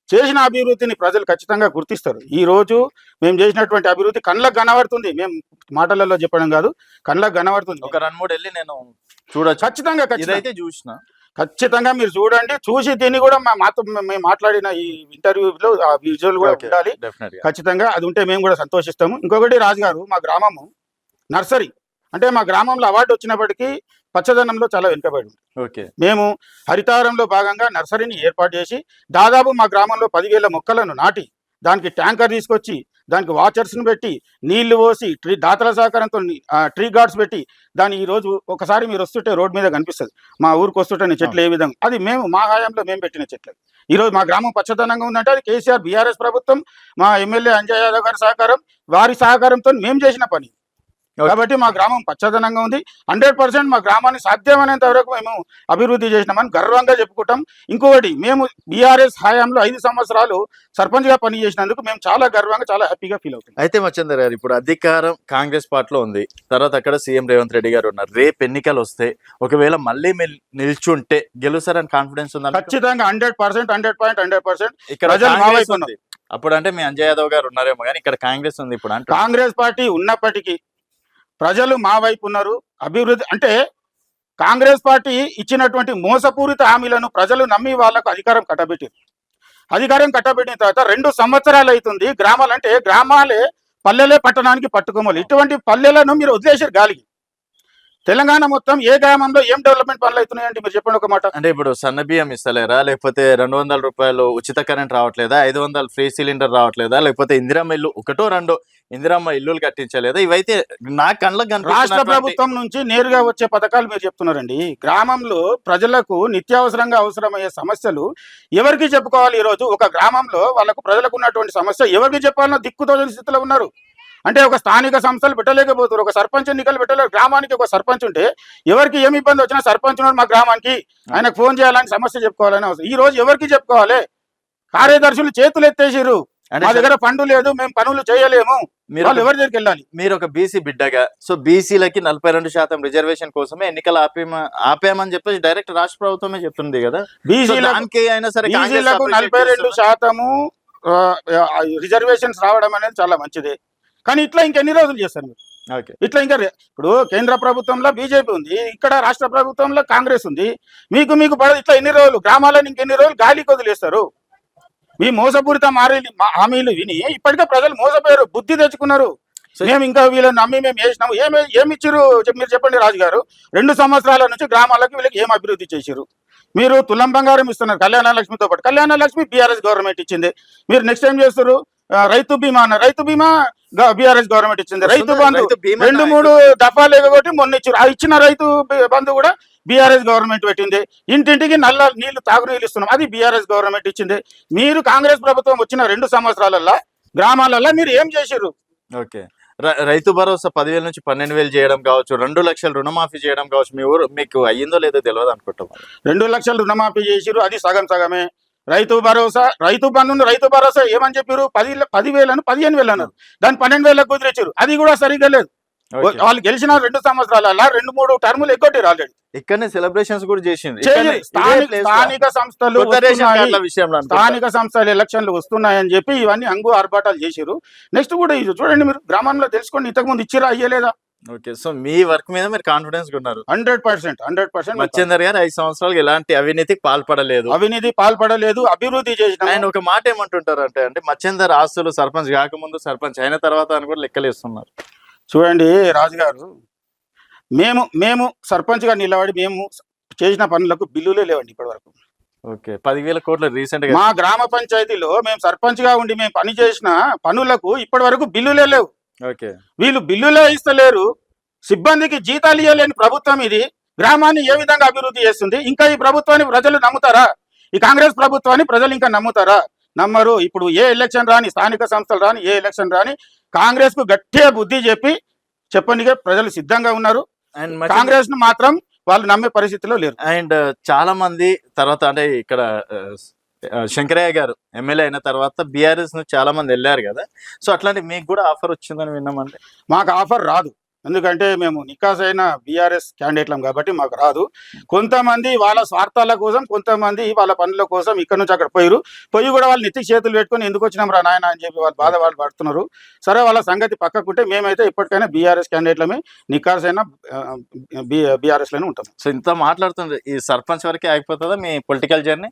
చేసిన అభివృద్ధిని ప్రజలు ఖచ్చితంగా గుర్తిస్తారు. ఈ రోజు మేము చేసినటువంటి అభివృద్ధి కళ్ళకు కనబడుతుంది, మేము మాటలలో చెప్పడం కాదు, కళ్ళకు కనబడుతుంది. ఒక 2-3 వెళ్ళి నేను చూడొచ్చు, ఖచ్చితంగా చూసిన ఖచ్చితంగా మీరు చూడండి. చూసి దీన్ని కూడా మేము మాట్లాడిన ఈ ఇంటర్వ్యూలో ఆ విజువల్ కూడా ఉండాలి ఖచ్చితంగా. అది ఉంటే మేము కూడా సంతోషిస్తాము. ఇంకొకటి రాజుగారు, మా గ్రామము నర్సరీ అంటే మా గ్రామంలో అవార్డు వచ్చినప్పటికీ పచ్చదనంలో చాలా వెనుకబడి ఉంది. మేము హరితారంలో భాగంగా నర్సరీని ఏర్పాటు చేసి దాదాపు మా గ్రామంలో 10,000 మొక్కలను నాటి దానికి ట్యాంకర్ తీసుకొచ్చి దానికి వాచర్స్ను పెట్టి నీళ్లు పోసి దాతల సహకారంతో ట్రీ గార్డ్స్ పెట్టి దాన్ని ఈరోజు ఒకసారి మీరు వస్తుంటే రోడ్ మీద కనిపిస్తుంది మా ఊరికి వస్తుంటే చెట్లు ఏ విధంగా, అది మేము మా హయాంలో మేము పెట్టిన చెట్లు. ఈరోజు మా గ్రామం పచ్చదనంగా ఉందంటే అది కేసీఆర్ బీఆర్ఎస్ ప్రభుత్వం, మా ఎమ్మెల్యే అంజయ్ యాదవ్ గారి సహకారం, వారి సహకారంతో మేము చేసిన పని. కాబట్టి మా గ్రామం పచ్చదనంగా ఉంది. 100% మా గ్రామాన్ని సాధ్యమైనంత వరకు మేము అభివృద్ధి చేసినామని గర్వంగా చెప్పుకుంటాం. ఇంకొకటి, మేము బీఆర్ఎస్ హయాంలో 5 సంవత్సరాలు సర్పంచ్గా పనిచేసినందుకు మేము చాలా గర్వంగా చాలా హ్యాపీగా ఫీల్ అవుతాం. అయితే మచ్చేందర్ గారు, ఇప్పుడు అధికారం కాంగ్రెస్ పార్టీలో ఉంది, తర్వాత అక్కడ సీఎం రేవంత్ రెడ్డి గారు ఉన్నారు. రేపు ఎన్నికలు వస్తే ఒకవేళ మళ్ళీ మీరు నిల్చుంటే గెలుస్తారని కాన్ఫిడెన్స్ ఉందా? ఖచ్చితంగా 100% ఇక్కడ అప్పుడు అంటే మీ అంజయ్ యాదవ్ గారు ఉన్నారేమో, కానీ ఇక్కడ కాంగ్రెస్ ఉంది. ఇప్పుడు అంటే కాంగ్రెస్ పార్టీ ఉన్నప్పటికీ ప్రజలు మా వైపు ఉన్నారు. అభివృద్ధి అంటే కాంగ్రెస్ పార్టీ ఇచ్చినటువంటి మోసపూరిత హామీలను ప్రజలు నమ్మి వాళ్లకు అధికారం కట్టబెట్టిన తర్వాత 2 సంవత్సరాలు అవుతుంది. గ్రామాలంటే గ్రామాలే పల్లెలే పట్టణానికి పట్టుకోమలు. ఇటువంటి పల్లెలను మీరు వదిలేసారు గాలికి. తెలంగాణ మొత్తం ఏ గ్రామంలో ఏం డెవలప్మెంట్ పనులు అవుతున్నాయంటే మీరు చెప్పండి ఒక మాట. అంటే ఇప్పుడు సన్న బియ్యం ఇస్తలేరా, లేకపోతే 200 రూపాయలు ఉచిత కరెంట్ రావట్లేదా, 500 ఫ్రీ సిలిండర్ రావట్లేదా, లేకపోతే ఇందిరమ్మ ఇల్లు ఒకటో రెండో ఇందిరమ్మ ఇల్లులు కట్టించలేదా? ఇవైతే నా కళ్ళకు రాష్ట్ర కనిపిస్తున్నటువంటి ప్రభుత్వం నుంచి నేరుగా వచ్చే పథకాలు మీరు చెప్తున్నారండి. గ్రామంలో ప్రజలకు నిత్యావసరంగా అవసరమయ్యే సమస్యలు ఎవరికి చెప్పుకోవాలి? ఈ రోజు ఒక గ్రామంలో వాళ్ళకు ప్రజలకు ఉన్నటువంటి సమస్య ఎవరికి చెప్పాలనో దిక్కుతోచని స్థితిలో ఉన్నారు. అంటే ఒక స్థానిక సంస్థలు పెట్టలేకపోతారు, ఒక సర్పంచ్ ఎన్నికలు పెట్టలేరు. గ్రామానికి ఒక సర్పంచ్ ఉంటే ఎవరికి ఏమి ఇబ్బంది వచ్చినా సర్పంచ్ ఉన్నాడు మా గ్రామానికి, ఆయనకు ఫోన్ చేయాలని సమస్య చెప్పుకోవాలని అవసరం. ఈ రోజు ఎవరికి చెప్పుకోవాలి? కార్యదర్శులు చేతులు ఎత్తేసిరు, అంటే మా దగ్గర ఫండ్ లేదు, మేము పనులు చేయలేము. వాళ్ళు ఎవరి దగ్గరికి వెళ్ళాలి? మీరు ఒక బీసీ బిడ్డగా, సో బీసీలకి 42% రిజర్వేషన్ కోసమే ఎన్నికలు ఆపేమని చెప్పేసి డైరెక్ట్ రాష్ట్ర ప్రభుత్వమే చెప్తుంది కదా. దానికి అయినా సరే బీసీలకు 42% రిజర్వేషన్స్ రావడం అనేది చాలా మంచిదే. కానీ ఇట్లా ఇంకెన్ని రోజులు చేస్తారు మీరు? ఓకే, ఇట్లా ఇంకా ఇప్పుడు కేంద్ర ప్రభుత్వంలో బీజేపీ ఉంది, ఇక్కడ రాష్ట్ర ప్రభుత్వంలో కాంగ్రెస్ ఉంది. మీకు పడదు. ఇట్లా ఎన్ని రోజులు గ్రామాలను ఇంకెన్ని రోజులు గాలికి వదిలేస్తారు? మీ మోసపూరిత హామీలు విని ఇప్పటికే ప్రజలు మోసపోయారు, బుద్ధి తెచ్చుకున్నారు. మేము ఇంకా వీళ్ళని నమ్మి మేము చేసినాము. ఏమిచ్చిరు మీరు చెప్పండి రాజు గారు. 2 సంవత్సరాల నుంచి గ్రామాలకు వీళ్ళకి ఏం అభివృద్ధి చేసిరు? మీరు తులం బంగారం ఇస్తున్నారు కళ్యాణ లక్ష్మితో పాటు. కళ్యాణ లక్ష్మి బీఆర్ఎస్ గవర్నమెంట్ ఇచ్చింది. మీరు నెక్స్ట్ టైం చేస్తారు రైతు బీమా అన్న, రైతు బీమా బీఆర్ఎస్ గవర్నమెంట్ ఇచ్చింది. రైతు బంధు 2-3 దఫాలు ఎగొట్టి మొన్న ఇచ్చారు. ఆ ఇచ్చిన రైతు బంధు కూడా బీఆర్ఎస్ గవర్నమెంట్ పెట్టింది. ఇంటింటికి నల్ల నీళ్లు తాగునీళ్ళు ఇస్తున్నాం, అది బీఆర్ఎస్ గవర్నమెంట్ ఇచ్చింది. మీరు కాంగ్రెస్ ప్రభుత్వం వచ్చిన 2 సంవత్సరాలలో గ్రామాలలో మీరు ఏం చేసిర్రు? ఓకే, రైతు భరోసా 10,000 నుంచి 12,000 చేయడం కావచ్చు, 2 లక్షలు రుణమాఫీ చేయడం కావచ్చు. మీ ఊరు మీకు అయ్యిందో లేదో తెలియదు అనుకుంటాం. 2 లక్షలు రుణమాఫీ చేసిరు, అది సగం సగమే. రైతు భరోసా, రైతు బంధును రైతు భరోసా ఏమని చెప్పారు? 10,000 15,000 అన్నారు, దాన్ని 12,000 కుదిరించారు. అది కూడా సరిగ్గా లేదు. వాళ్ళు గెలిచిన 2 సంవత్సరాలలో 2-3 టర్ములు ఎగ్గొట్టారు ఆల్రెడీ. ఇక్కడనే సెలబ్రేషన్స్ కూడా చేసింది. స్థానిక సంస్థలు స్థానిక సంస్థలు ఎలక్షన్లు వస్తున్నాయని చెప్పి ఇవన్నీ అంగు ఆర్భాటాలు చేసిరు. నెక్స్ట్ కూడా ఇది చూడండి, మీరు గ్రామంలో తెలుసుకోండి, ఇంతకు ముందు ఇచ్చిరా అయ్యలేదా? ఓకే, సో మీ వర్క్ మీద మీరు కాన్ఫిడెన్స్ ఉన్నారు. 100%. మచ్చేందర్ గారు 5 సంవత్సరాలు ఎలాంటి అవినీతికి పాల్పడలేదు, అభివృద్ధి చేసిన. ఆయన ఒక మాట ఏమంటుంటారు అంటే మచ్చేందర్ ఆస్తులు సర్పంచ్ కాకముందు, సర్పంచ్ అయిన తర్వాత అని కూడా లెక్కలేస్తున్నారు. చూడండి రాజుగారు, మేము సర్పంచ్ గా నిలబడి మేము చేసిన పనులకు బిల్లులే లేవండి ఇప్పటి వరకు. ఓకే, 10,000 కోట్లు రీసెంట్ గా మా గ్రామ పంచాయతీలో మేము సర్పంచ్ గా ఉండి మేము పని చేసిన పనులకు ఇప్పటి వరకు బిల్లులే లేవు. ఓకే, వీళ్ళు బిల్లులే ఇస్తలేరు, సిబ్బందికి జీతాలు ఇవ్వలేని ప్రభుత్వం ఇది. గ్రామాన్ని ఏ విధంగా అభివృద్ధి చేస్తుంది? ఇంకా ఈ ప్రభుత్వాన్ని ప్రజలు నమ్ముతారా? ఈ కాంగ్రెస్ ప్రభుత్వాన్ని ప్రజలు ఇంకా నమ్ముతారా? నమ్మరు. ఇప్పుడు ఏ ఎలక్షన్ రాని, స్థానిక సంస్థలు రాని, ఏ ఎలక్షన్ రాని కాంగ్రెస్ కు గట్టిగా బుద్ధి చెప్పండి ప్రజలు సిద్ధంగా ఉన్నారు. కాంగ్రెస్ ను మాత్రం వాళ్ళు నమ్మే పరిస్థితిలో లేరు. అండ్ చాలా మంది తర్వాత అంటే ఇక్కడ శంకరయ్య గారు ఎమ్మెల్యే అయిన తర్వాత బీఆర్ఎస్ ను చాలా మంది వెళ్ళారు కదా, సో అట్లాంటి మీకు కూడా ఆఫర్ వచ్చిందని విన్నామంటే? మాకు ఆఫర్ రాదు, ఎందుకంటే మేము నికాసైన బీఆర్ఎస్ క్యాండిడేట్లం కాబట్టి మాకు రాదు. కొంతమంది వాళ్ళ స్వార్థాల కోసం, కొంతమంది వాళ్ళ పనుల కోసం ఇక్కడ నుంచి అక్కడ పోయి కూడా వాళ్ళు నెత్తి చేతులు పెట్టుకుని ఎందుకు వచ్చినాం రా నాయన అని చెప్పి వాళ్ళు పడుతున్నారు. సరే, వాళ్ళ సంగతి పక్కకుంటే మేమైతే ఇప్పటికైనా బీఆర్ఎస్ క్యాండిడేట్లమే, నికాసైన బీఆర్ఎస్ లోనే ఉంటాం. సో ఇంత మాట్లాడుతుంది, ఈ సర్పంచ్ వరకే ఆగిపోతుందా మీ పొలిటికల్ జర్నీ?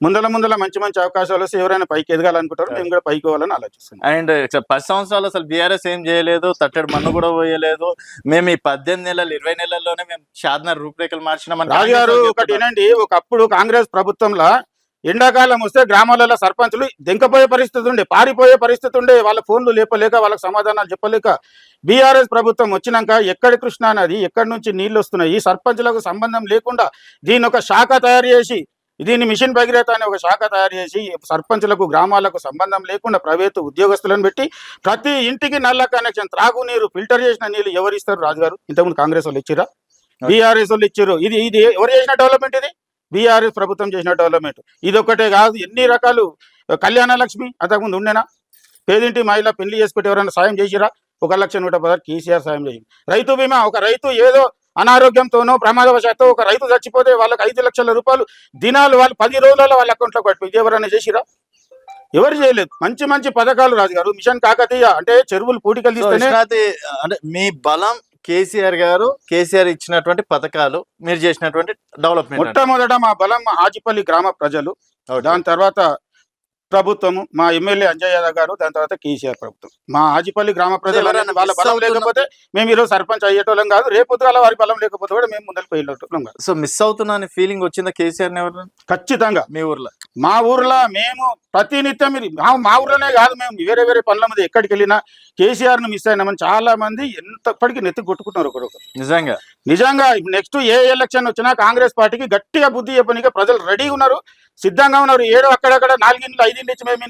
ముందల మంచి అవకాశాలు వస్తే ఎవరైనా పైకి ఎదగాలనుకుంటారు, మేము కూడా పైకి పోవాలని ఆలోచిస్తున్నాం. అండ్ 10 సంవత్సరాలు అసలు బీఆర్ఎస్ ఏం చేయలేదు, తట్టడి మన్ను కూడా పోయలేదు. మేము ఈ 18 నెలలు 20 నెలల్లోనే మేము షాద్నగర్ రూపురేఖలు మార్చినాం. రాజుగారు ఒకటి వినండి, ఒకప్పుడు కాంగ్రెస్ ప్రభుత్వంలో ఎండాకాలం వస్తే గ్రామాలలో సర్పంచులు దెంకపోయే పరిస్థితి ఉండే, పారిపోయే పరిస్థితి ఉండే, వాళ్ళ ఫోన్లు లేపలేక, వాళ్ళకి సమాధానాలు చెప్పలేక. బీఆర్ఎస్ ప్రభుత్వం వచ్చినాక ఎక్కడి కృష్ణా నది, ఎక్కడి నుంచి నీళ్లు వస్తున్నాయి, సర్పంచులకు సంబంధం లేకుండా దీని ఒక శాఖ తయారు చేసి, దీన్ని మిషన్ భగీరథ అనే ఒక శాఖ తయారు చేసి సర్పంచులకు, గ్రామాలకు సంబంధం లేకుండా ప్రైవేటు ఉద్యోగస్తులను పెట్టి ప్రతి ఇంటికి నల్ల కనెక్షన్, త్రాగునీరు, ఫిల్టర్ చేసిన నీళ్లు ఎవరు ఇస్తారు రాజుగారు? ఇంతకుముందు కాంగ్రెస్ వాళ్ళు ఇచ్చిరా? బీఆర్ఎస్ వాళ్ళు ఇచ్చారు. ఇది ఎవరు చేసిన డెవలప్మెంట్? ఇది బీఆర్ఎస్ ప్రభుత్వం చేసిన డెవలప్మెంట్. ఇది ఒక్కటే కాదు, ఎన్ని రకాలు. కళ్యాణ లక్ష్మి అంతకుముందు ఉండేనా? పేదింటి మహిళ పెళ్లి చేసుకుంటే ఎవరైనా సాయం చేసిరా? 1,110,000 కేసీఆర్ సాయం చేసింది. రైతు బీమా, ఒక రైతు ఏదో అనారోగ్యంతోనో ప్రమాదవశాత్తు ఒక రైతు చచ్చిపోతే వాళ్ళకి 5 లక్షల రూపాయలు దినాలు వాళ్ళు 10 రోజులలో వాళ్ళ అకౌంట్లో పట్టు. ఇది ఎవరైనా చేసిరా? ఎవరు చేయలేదు. మంచి పథకాలు రాజుగారు. మిషన్ కాకతీయ అంటే చెరువులు పూటికలు తీస్తేనే. అంటే మీ బలం కేసీఆర్ గారు, కేసీఆర్ ఇచ్చినటువంటి పథకాలు, మీరు చేసినటువంటి డెవలప్మెంట్. మొట్టమొదట మా బలం మా హాజిపల్లి గ్రామ ప్రజలు, దాని తర్వాత ప్రభుత్వము, మా ఎమ్మెల్యే అంజయ్ యాదవ్ గారు, దాని తర్వాత కేసీఆర్ ప్రభుత్వం. మా ఆజిపల్లి గ్రామ ప్రజలు ఎవరైనా వాళ్ళ miss బలం అవుతున్నా- లేకపోతే మేము ఈరోజు సర్పంచ్ అయ్యేటోళ్ళం కాదు, రేపొద్దుగాల వారి బలం లేకపోతే కూడా మేము ముందరికి పోయేటోళ్ళం కాదు. సో మిస్ అవుతున్నా అనే ఫీలింగ్ వచ్చిందా కేసీఆర్ ఎవరు ఖచ్చితంగా మీ ఊర్లో? మా ఊర్లో మేము ప్రతినిత్యం మా ఊర్లోనే కాదు, మేము వేరే వేరే పనుల మీద ఎక్కడికి వెళ్ళినా కేసీఆర్ ను మిస్ అయినామని చాలా మంది ఎంతప్పటికీ నెత్తి కొట్టుకుంటున్నారు ఒకరొకరు. నిజంగా నెక్స్ట్ ఏ ఎలక్షన్ వచ్చినా కాంగ్రెస్ పార్టీకి గట్టిగా బుద్ధి చెప్పనిక ప్రజలు రెడీగా ఉన్నారు, సిద్ధంగా ఉన్నారు. ఏడో అక్కడక్కడ 4 ఇండ్లు 5 ఇండ్లు ఇచ్చి మేము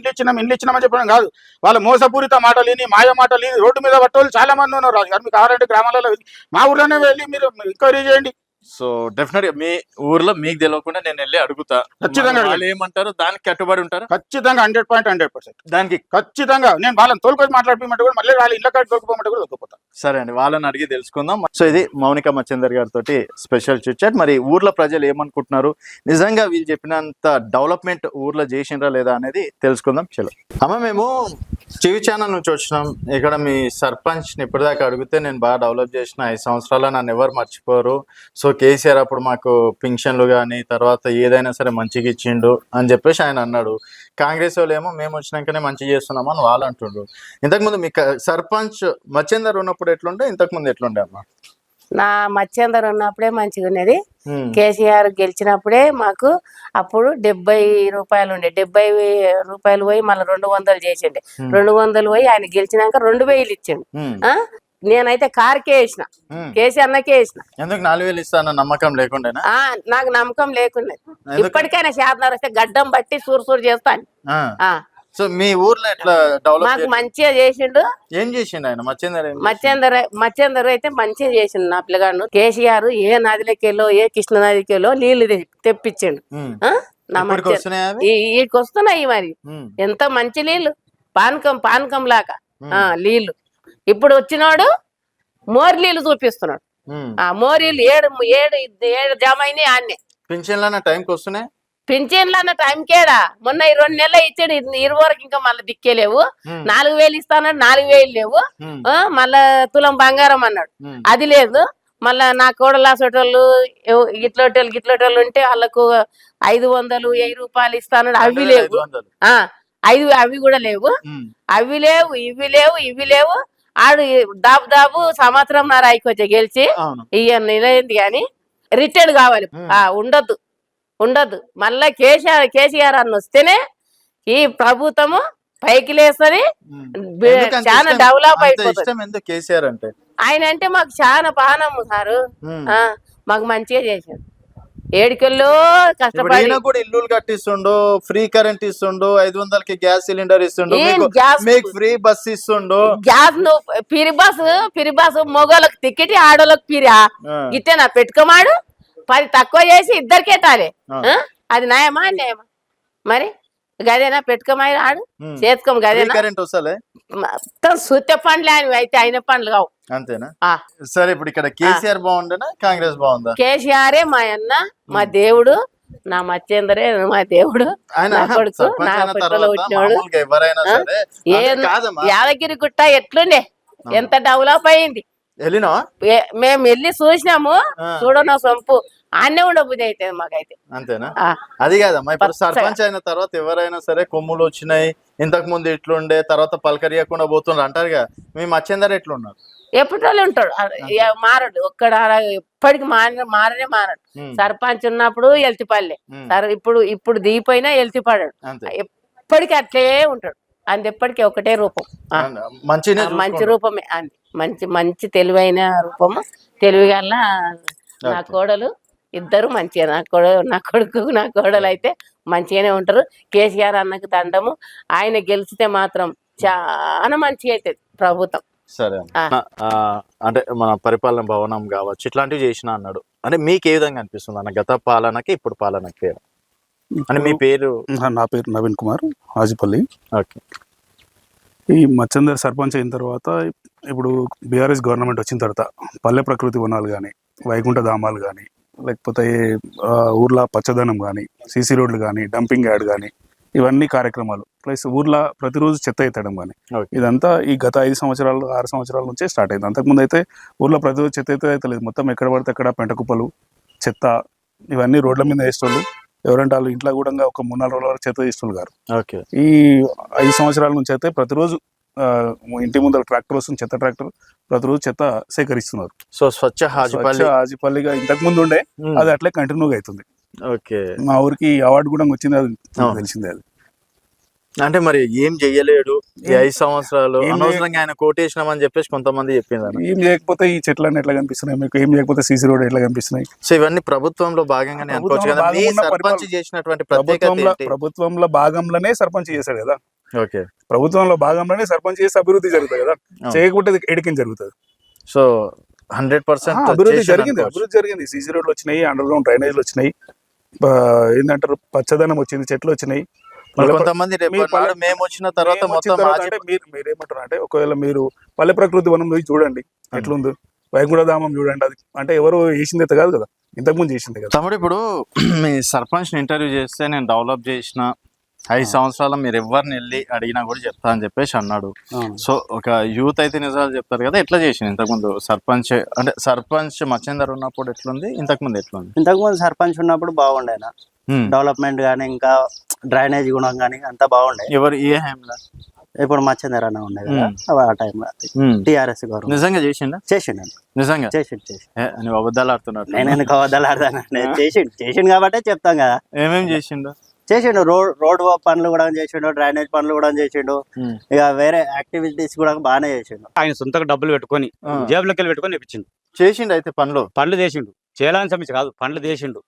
ఇండ్లు ఇచ్చినామని చెప్పడం కాదు, వాళ్ళ మోసపూరిత మాటలు మాయ మాటలు రోడ్డు మీద పట్టేవాళ్ళు చాలా మంది ఉన్నారు. రాజు మీకు కావాలంటే గ్రామాలలో మా ఊర్లోనే వెళ్ళి మీరు ఎంక్వైరీ చేయండి. సో డెఫినెట్ గా మీ ఊర్లో మీకు తెలియకుండా నేను వెళ్ళి అడుగుతా, ఖచ్చితంగా మరి వాళ్ళు ఏమంటారు దానికి కట్టుబడి ఉంటారు. ఖచ్చితంగా 100% దానికి ఖచ్చితంగా నేను వాళ్ళని తోలుకొని మాట్లాడిపోమంటే కూడా మళ్ళీ వాళ్ళ ఇళ్ళ కాడ తోలుకోమంటే కూడా తోలుకుపోతాను. సరే అండి, వాళ్ళని అడిగి తెలుసుకుందాం. సో ఇది మౌనిక మచ్చేందర్ గారితో స్పెషల్ చిట్. మరి ఊర్లో ప్రజలు ఏమనుకుంటున్నారు, నిజంగా వీళ్ళు చెప్పినంత డెవలప్మెంట్ ఊర్లో చేసిండ్రా లేదా అనేది తెలుసుకుందాం. చలో అమ్మ, మేము టీవీ ఛానల్ నుంచి వచ్చినాం. ఇక్కడ మీ సర్పంచ్ని ఇప్పటిదాకా అడిగితే నేను బాగా డెవలప్ చేసిన 5 సంవత్సరాలు నన్ను ఎవరు మర్చిపోరు, సో కేసీఆర్ అప్పుడు మాకు పింఛన్లు కానీ తర్వాత ఏదైనా సరే మంచిగా ఇచ్చిండు అని చెప్పేసి ఆయన అన్నాడు. కాంగ్రెస్ వాళ్ళు ఏమో మేము వచ్చినాకనే మంచిగా చేస్తున్నామని వాళ్ళు అంటుండ్రు. ఇంతకుముందు మీ సర్పంచ్ మచ్చేందర్ ఉన్నప్పుడు ఎట్లుండే, ఇంతకుముందు ఎట్లుండే అమ్మా? నా మత్స్యందర్ ఉన్నప్పుడే మంచిగా ఉన్నది. కేసీఆర్ గెలిచినప్పుడే మాకు అప్పుడు 70 రూపాయలు ఉండే, 70 రూపాయలు పోయి మళ్ళీ 200 చేసిండే, 200 పోయి ఆయన గెలిచినాక 2000 ఇచ్చిండు. నేనైతే కారుకే వేసిన, కేసీఆర్కే వేసిన. ఎందుకు 4000 ఇస్తాన నమ్మకం లేకుండా? నాకు నమ్మకం లేకుండా, ఇప్పటికైనా శాతనారు వస్తే గడ్డం బట్టి సూరు చేస్తాను. సో మీ ఊర్లో ఎట్లా డెవలప్ మాకు మంచిగా చేసిండు. ఏం చేసిండు ఆయన మత్స్యందర్ అయితే మంచిగా చేసిండు నా పిల్లగాడు. కేసీఆర్ ఏ నదిలోకి వెళ్ళో ఏ కృష్ణ నదికి వెళ్ళో నీళ్లు తెప్పించిండు. వీటికి వస్తున్నాయి మరి, ఎంత మంచి నీళ్లు, పానకం లాగా నీళ్లు. ఇప్పుడు వచ్చినాడు మోరి నీళ్లు చూపిస్తున్నాడు. మోరీలు ఏడు జమ అయినాయి ఆన్నే. పింఛన్లు టైంకి వస్తున్నాయి, పింఛన్లు అన్న టైంకేడా. మొన్న 2 నెలలు ఇచ్చాడు, 20 వరకు ఇంకా మళ్ళీ దిక్కేలేవు. 4000 ఇస్తానన్నాడు, 4000 లేవు. మళ్ళా తులం బంగారం అన్నాడు, అది లేదు. మళ్ళా నా కోడలాసోటోళ్ళు గిట్లోటోళ్ళు ఉంటే వాళ్ళకు 500 1000 రూపాయలు ఇస్తానన్నాడు, అవి లేవు. అవి కూడా లేవు. అవి లేవు, ఇవి లేవు. ఆడు దాబు సంవత్సరం నా రాయికొచ్చే గెలిచి ఇయ్యంది కానీ రిటైర్డ్ కావాలి. ఉండద్దు. మళ్ళా కేసీఆర్ అన్న వస్తేనే ఈ ప్రభుత్వము పైకి లేస్తది, చాలా డెవలప్ అయిపోతుంది. కేసీఆర్ అంటే ఆయన అంటే మాకు చాలా పానము సారు. మాకు మంచిగా చేశాడు. 7 కిలో కష్టపడి ఇల్లు కట్టిస్తుండు, ఫ్రీ కరెంట్ ఇస్తుండు, 500కి గ్యాస్ సిలిండర్ ఇస్తుండు, మీకు ఫ్రీ బస్ ఇస్తుండు. గ్యాస్ పిరి బస్సు మొగోళ్ళకి టికెట్, ఆడోళ్ళకి పిరియా గిట్టేనా పెట్టుకోమాడు. 10 తక్కువ చేసి ఇద్దరికే తాలే, అది న్యాయమా అన్యాయమా? మరి గదేనా పెట్టుకోమాయి ఆడు చేసుకోము. గదేనా మొత్తం సూత్య పండ్లే అని అయితే అయిన పండ్లు కావు. అంతేనా? సరే, ఇప్పుడు ఇక్కడ కేసీఆర్ బాగుండేనా కాంగ్రెస్ బాగుందా? కేసీఆరే మా అన్న, మా దేవుడు. నా మత్స్యందరే మా దేవుడు, నా కొడుకు, నా పుట్టలో వచ్చినోడు. యాదగిరి గుట్ట ఎట్లుండే, ఎంత డెవలప్ అయింది. మేము వెళ్ళి చూసినాము. చూడను సొంపు ఆన్నే ఉండబుద్ధి అయితే మాకైతే. అంతేనా? అది కాదమ్మా, ఇప్పుడు సర్పంచ్ అయిన తర్వాత ఎవరైనా సరే కొమ్ములు వచ్చినాయి, ఇంతకు ముందు ఇట్లుండే, తర్వాత పలకరియకుండా పోతుండ్రు అంటారుగా. మీ మచ్చేందర్ ఎట్లున్నారు? ఎప్పటి ఉంటాడు, మారడు. ఒక్కడ ఎప్పటికి మారనే మారడు. సర్పంచ్ ఉన్నప్పుడు ఎల్తిపల్లె, ఇప్పుడు దీపైనా ఎల్తిపడాడు. ఎప్పటికి అట్లే ఉంటాడు. అంది ఎప్పటికీ ఒకటే రూపం, మంచి రూపమే. అంది మంచి తెలివైన రూపము. తెలివిగల నా కోడలు ఇద్దరు మంచిగా, నా కొడుకు నా కోడలు అయితే మంచిగానే ఉంటారు. కేసీఆర్ అన్నకు దండము. ఆయన గెలిచితే మాత్రం చాలా మంచిగా అవుతుంది ప్రభుత్వం. సరే, అంటే మన పరిపాలన భవనం కావచ్చు ఇట్లాంటివి చేసిన అన్నాడు. అంటే మీకు ఏ విధంగా అనిపిస్తుంది అన్న, గత పాలనకి ఇప్పుడు పాలనకి? అంటే మీ పేరు? నా పేరు నవీన్ కుమార్, హాజిపల్లి. ఓకే. ఈ మచ్చందర్ సర్పంచ్ అయిన తర్వాత, ఇప్పుడు బీఆర్ఎస్ గవర్నమెంట్ వచ్చిన తర్వాత పల్లె ప్రకృతి వనాలు కానీ, వైకుంఠ ధామాలు కానీ, లేకపోతే ఊర్లో పచ్చదనం కానీ, సీసీ రోడ్లు కానీ, డంపింగ్ యార్డ్ కానీ, ఇవన్నీ కార్యక్రమాలు, ప్లస్ ఊర్లో ప్రతిరోజు చెత్త ఎత్తడం కానీ, ఇదంతా ఈ గత 5 సంవత్సరాలు 6 సంవత్సరాల నుంచే స్టార్ట్ అయింది. అంతకుముందు అయితే ఊర్లో ప్రతిరోజు చెత్త అయితే లేదు. మొత్తం ఎక్కడ పడితే అక్కడ పెంట కుప్పలు, చెత్త ఇవన్నీ రోడ్ల మీద వేసేవాళ్ళు. ఎవరంటే వాళ్ళు ఇంట్లో కూడా ఒక 3-4 రోజుల వరకు చెత్త తీస్తున్నారు. ఓకే. ఈ 5 సంవత్సరాల నుంచి అయితే ప్రతిరోజు ఇంటి ముందర ట్రాక్టర్ వస్తుంది, చెత్త ట్రాక్టర్, ప్రతిరోజు చెత్త సేకరిస్తున్నారు. సో స్వచ్ఛ హాజిపల్లి హాజిపల్లిగా ఇంతకు ముందు ఉండే, అది అట్లే కంటిన్యూగా అవుతుంది. ఓకే. మా ఊరికి అవార్డు కూడా వచ్చింది, అది తెలిసిందే. అది అంటే మరి ఏం చెయ్యలేడు ఈ 5 సంవత్సరాలు, అనవసరంగా ఆయన కోటేసినామని చెప్పేసి కొంతమంది చెప్పింది. ఏం చేయకపోతే ఈ చెట్లన్నీ ఎట్లా కనిపిస్తున్నాయి మీకు, ఏం చేయకపోతే సీసీ రోడ్ ఎట్లా కనిపిస్తున్నాయి? సో ఇవన్నీ ప్రభుత్వంలో భాగంగానే అనుకోవచ్చు కదా. మీ సర్పంచ్ చేసినటువంటి ప్రభుత్వంలో భాగంలోనే సర్పంచ్ చేశాడు కదా. ఓకే. ప్రభుత్వంలో భాగంలోనే సర్పంచ్ చేసి అభివృద్ధి జరుగుతుంది కదా, చేయకపోతే ఎడికింగ్ జరుగుతుంది. సో 100% అభివృద్ధి జరిగింది. సీసీ రోడ్లు వచ్చినాయి, అండర్ గ్రౌండ్ డ్రైనేజ్లు వచ్చినాయి, ఏంటంటారు పచ్చదనం వచ్చింది, చెట్లు వచ్చినాయి. కొంతమంది మేము వచ్చిన తర్వాత మీరేమంటారు అంటే, ఒకవేళ మీరు పల్లె ప్రకృతి వనం పోయి చూడండి ఎట్లుంది, వైకుంఠధామం చూడండి. అది అంటే ఎవరు వేసింది అయితే కాదు కదా, ఇంతకుముందు చేసింది కదా. తమ్ముడు ఇప్పుడు మీ సర్పంచ్ ఇంటర్వ్యూ చేస్తే నేను డెవలప్ చేసిన 5 సంవత్సరాలు మీరు ఎవరిని వెళ్ళి అడిగినా కూడా చెప్తా అని చెప్పేసి అన్నాడు. సో ఒక యూత్ అయితే నిజాలు చెప్తారు కదా, ఎట్లా చేసింది ఇంతకుముందు సర్పంచ్? అంటే సర్పంచ్ మచ్చేందర్ ఉన్నప్పుడు ఎట్లుంది, ఇంతకుముందు ఎట్లుంది? ఇంతకుముందు సర్పంచ్ ఉన్నప్పుడు బాగుండేనా, డెవలప్మెంట్ కానీ ఇంకా డ్రైనేజ్ గుణం కానీ అంతా బాగుండే. ఎవరు ఏ హయాంలో? ఇప్పుడు మచ్చేందర్ అన్న ఉండే కదా ఆ టైంలో టిఆర్ఎస్ గవర్నమెంట్. నిజంగా చేసిండు? నిజంగా చేసిండు. నువ్వు అబద్ధాలు ఆడుతున్నాడు. నేను ఎందుకు అబద్ధాలు ఆడతాను? చేసిండు కాబట్టే చెప్తాం కదా. ఏమేమి చేసిండు? రోడ్ పనులు కూడా చేసిండు, డ్రైనేజ్ పనులు కూడా చేసిండు, ఇక వేరే యాక్టివిటీస్ కూడా బాగానే చేసిండు. ఆయన సొంతగా డబ్బులు పెట్టుకొని జేబులోకి వెళ్ళి పెట్టుకొని ఇప్పించిండు. చేసిండు అయితే పనులు చేసిండు, చేయాలని సమస్య కాదు, పనులు చేసిండు.